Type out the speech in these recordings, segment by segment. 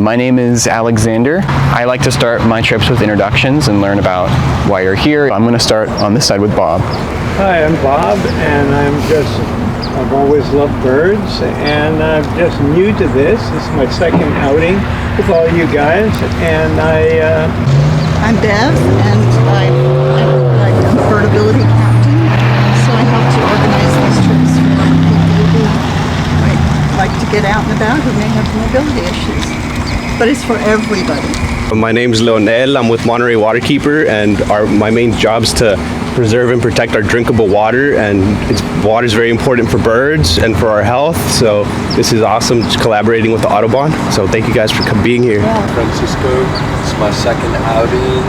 My name is Alexander. I like to start my trips with introductions and learn about why you're here. I'm going to start on this side with Bob. Hi, I'm Bob, and I've always loved birds, and I'm just new to this. This is my second outing with all you guys, and I'm Bev, and I'm a Birdability captain, so I help to organize these trips for people who might like to get out and about who may have mobility issues. But it's for everybody. My name's Leonel. I'm with Monterey Waterkeeper, and my main job is to preserve and protect our drinkable water, and water is very important for birds and for our health, so this is awesome, just collaborating with the Audubon, so thank you guys for being here. Francisco, it's my second outing.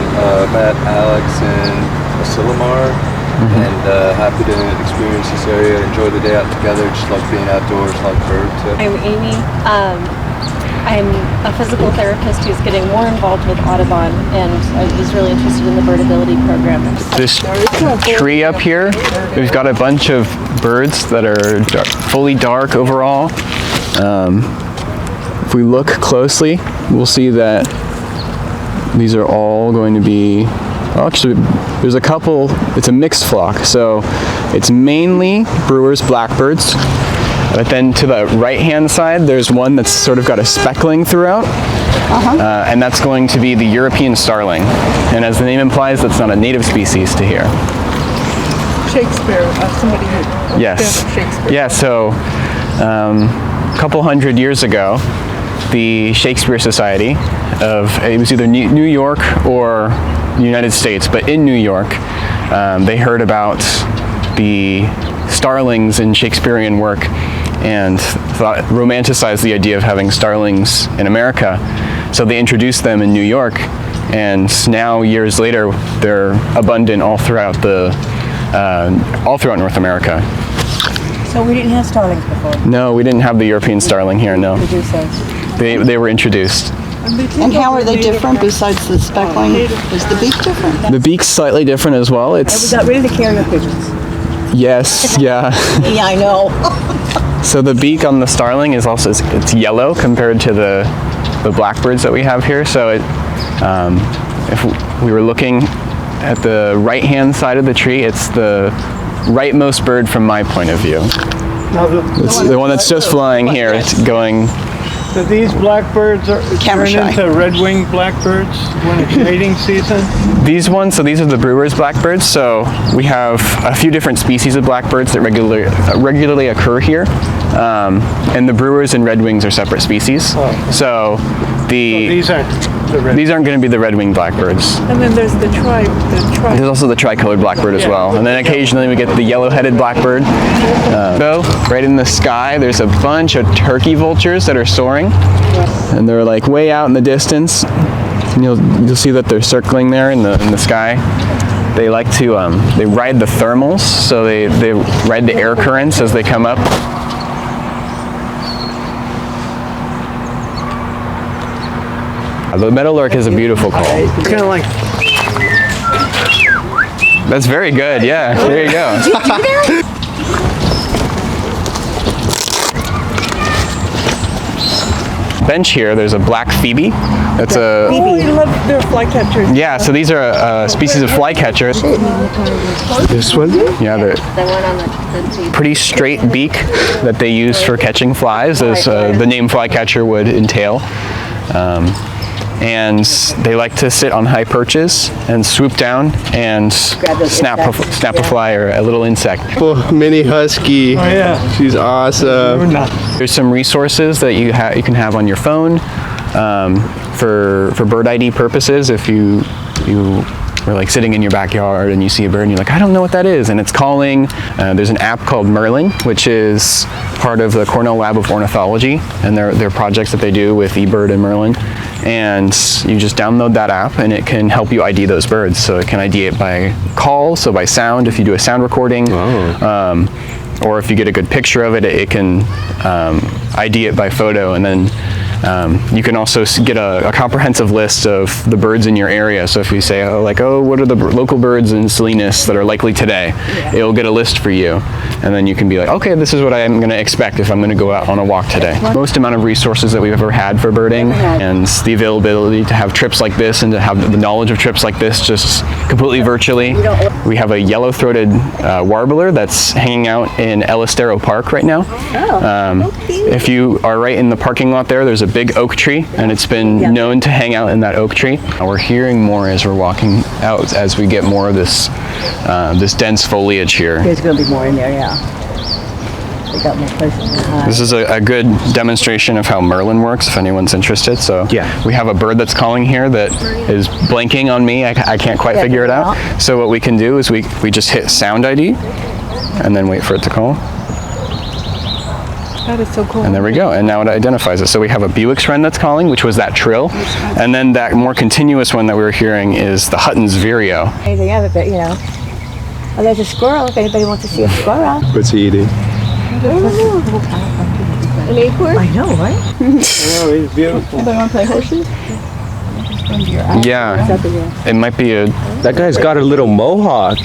Met Alex and Asilomar, and happy to experience this area, enjoy the day out together, just like being outdoors, like birds. I'm Amy. I'm a physical therapist who's getting more involved with Audubon, and I was really interested in the Birdability program. This tree up here, we've got a bunch of birds that are fully dark overall. If we look closely, we'll see that these are all going to be, actually there's a couple, it's a mixed flock, so it's mainly Brewer's blackbirds. But then to the right-hand side, there's one that's sort of got a speckling throughout, and that's going to be the European starling. And as the name implies, that's not a native species to here. Shakespeare, somebody who... Yes. Shakespeare. Yeah, so a couple hundred years ago, the Shakespeare Society it was either New York or the United States, but in New York, they heard about the starlings in Shakespearean work and romanticized the idea of having starlings in America. So they introduced them in New York, and now years later they're abundant all throughout North America. So we didn't have starlings before? No, we didn't have the European starling here, no. They were introduced. And how are they different besides the speckling? Is the beak different? The beak's slightly different as well. We got rid of the carrier pigeons. Yes, yeah. Yeah, I know. So the beak on the starling is also, it's yellow compared to the blackbirds that we have here. So if we were looking at the right-hand side of the tree, it's the rightmost bird from my point of view. It's the one that's just flying here. It's going. So these blackbirds turn into red-winged blackbirds when it's mating season? These ones, so these are the Brewer's blackbirds. So we have a few different species of blackbirds that regularly occur here. And the Brewers and Redwings are separate species. So these aren't going to be the red-winged blackbirds. And then there's the There's also the tricolored blackbird as well. And then occasionally we get the yellow-headed blackbird. Right in the sky, there's a bunch of turkey vultures that are soaring. And they're like way out in the distance. And you'll see that they're circling there in the sky. They like to, they ride the thermals, so they ride the air currents as they come up. The meadowlark is a beautiful call. It's kind of like... That's very good, yeah. There you go. Did you do that? Bench here, there's a black phoebe. That's a... Oh, you love their flycatchers. Yeah, so these are a species of flycatcher. This one? Yeah, the pretty straight beak that they use for catching flies, as the name flycatcher would entail. And they like to sit on high perches and swoop down and snap a fly or a little insect. Oh, mini husky. Oh yeah. She's awesome. There's some resources that you can have on your phone for bird ID purposes. If you are like sitting in your backyard and you see a bird and you're like, I don't know what that is, and it's calling. There's an app called Merlin, which is part of the Cornell Lab of Ornithology, and their projects that they do with eBird and Merlin. And you just download that app and it can help you ID those birds. So it can ID it by call, so by sound if you do a sound recording. Or if you get a good picture of it, it can ID it by photo, and then You can also get a comprehensive list of the birds in your area. So if you say, what are the local birds in Salinas that are likely today? It'll get a list for you. And then you can be like, okay, this is what I'm going to expect if I'm going to go out on a walk today. Most amount of resources that we've ever had for birding, and the availability to have trips like this and to have the knowledge of trips like this just completely virtually. We have a yellow-throated warbler that's hanging out in El Estero Park right now. If you are right in the parking lot there's a big oak tree, and it's been known to hang out in that oak tree. We're hearing more as we're walking out, as we get more of this this dense foliage here. There's going to be more in there, yeah. They got more places to hide. This is a good demonstration of how Merlin works, if anyone's interested. So we have a bird that's calling here that is blanking on me. I can't quite figure it out. So what we can do is we just hit sound ID and then wait for it to call. That is so cool. And there we go. And now it identifies it. So we have a Buick's wren that's calling, which was that trill. And then that more continuous one that we were hearing is the Hutton's vireo. Anything of it, but Oh, there's a squirrel if anybody wants to see a squirrel. What's he eating? An acorn? I know, right? Oh, he's beautiful. Anybody want to play horseshoes? Yeah, it might be That guy's got a little mohawk.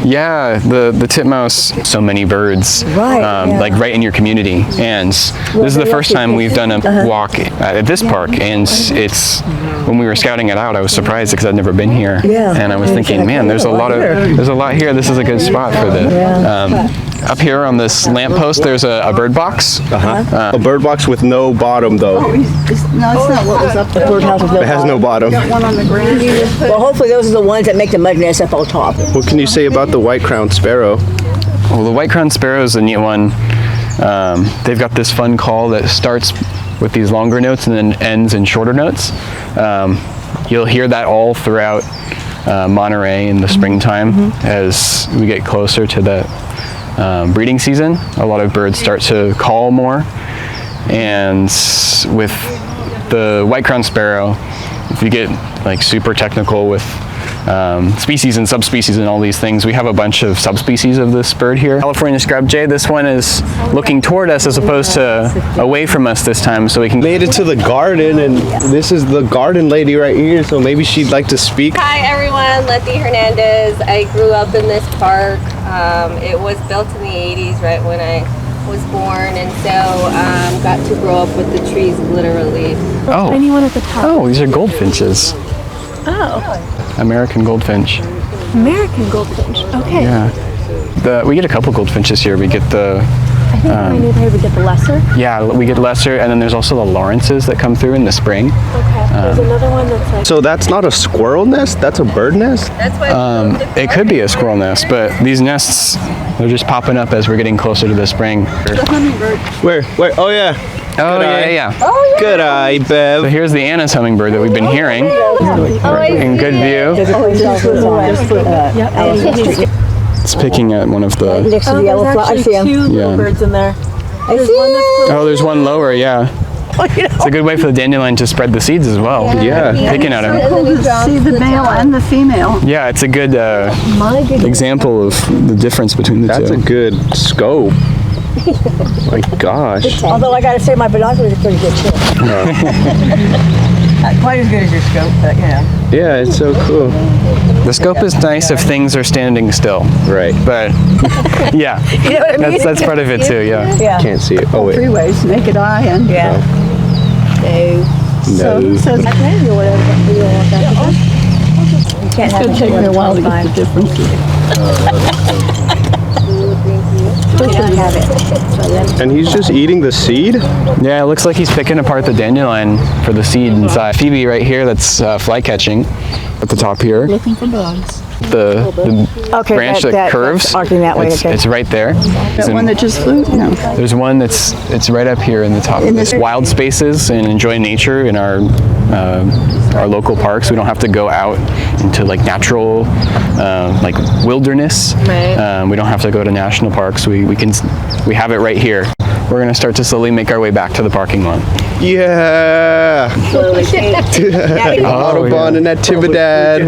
Yeah, the titmouse, so many birds, like right in your community. And this is the first time we've done a walk at this park, and when we were scouting it out, I was surprised because I'd never been here. And I was thinking, man, there's a lot here. This is a good spot for this. Up here on this lamppost, there's a bird box. A bird box with no bottom, though. No, it's not what was up there. Birdhouse with no It has no bottom. Got one on the ground. Well, hopefully those are the ones that make the mud nest up on top. What can you say about the white-crowned sparrow? Well, the white-crowned sparrow is a neat one. They've got this fun call that starts with these longer notes and then ends in shorter notes. You'll hear that all throughout Monterey in the springtime as we get closer to the breeding season. A lot of birds start to call more, and with the white-crowned sparrow, if you get like super technical with species and subspecies and all these things, we have a bunch of subspecies of this bird here. California scrub jay, this one is looking toward us as opposed to away from us this time, so we can Made it to the garden, and this is the garden lady right here, so maybe she'd like to speak. Hi everyone, Letty Hernandez. I grew up in this park. It was built in the 80s, right when I was born, and so got to grow up with the trees literally. Anyone at the top? Oh, these are goldfinches. Oh, American goldfinch. American goldfinch. Okay. Yeah. We get a couple goldfinches here. We get the I think my neighborhood would get the lesser. yeah, we get lesser, and then there's also the Lawrences that come through in the spring. Okay. There's another one that's like. So that's not a squirrel nest? That's a bird nest? That's why It could be a squirrel nest, but these nests, they're just popping up as we're getting closer to the spring. Where? Oh, yeah. Oh, yeah. Good eye, So Bev. here's the Anna's hummingbird that we've been hearing. In good view. It's picking at one of the... Next to the yellow flower. I see them. Two Yeah. little birds in there. I see them. Oh, there's one lower, yeah. It's a good way for the dandelion to spread the seeds as well. Yeah. Picking at them. See the male and the female. Yeah, it's a good example of the difference between the That's two. a good scope. My gosh. Although I gotta say my binoculars are pretty good too. Not quite as good as your scope, but Yeah, it's so cool. The scope is nice if things are standing still, Right. but yeah, You know what I mean? that's part of it too. Yeah. Yeah. Can't see it. Oh, wait. Three ways, naked eye and... Yeah. So who says... You can't have It'll take me a while to get the differences. And he's just eating the seed? Yeah, it looks like he's picking apart the dandelion for the seed inside. Phoebe right here, that's fly catching at the top here. Looking for bugs. The Okay, branch that curves, that's arcing that way, okay. it's right there. That one that just flew? No. There's one it's right up here in the top. In This this- wild spaces and enjoy nature in our local parks. We don't have to go out into like natural like wilderness. Right. We don't have to go to national parks. We have it right here. We're gonna start to slowly make our way back to the parking lot. Yeah. Slowly. Audubon and Natividad.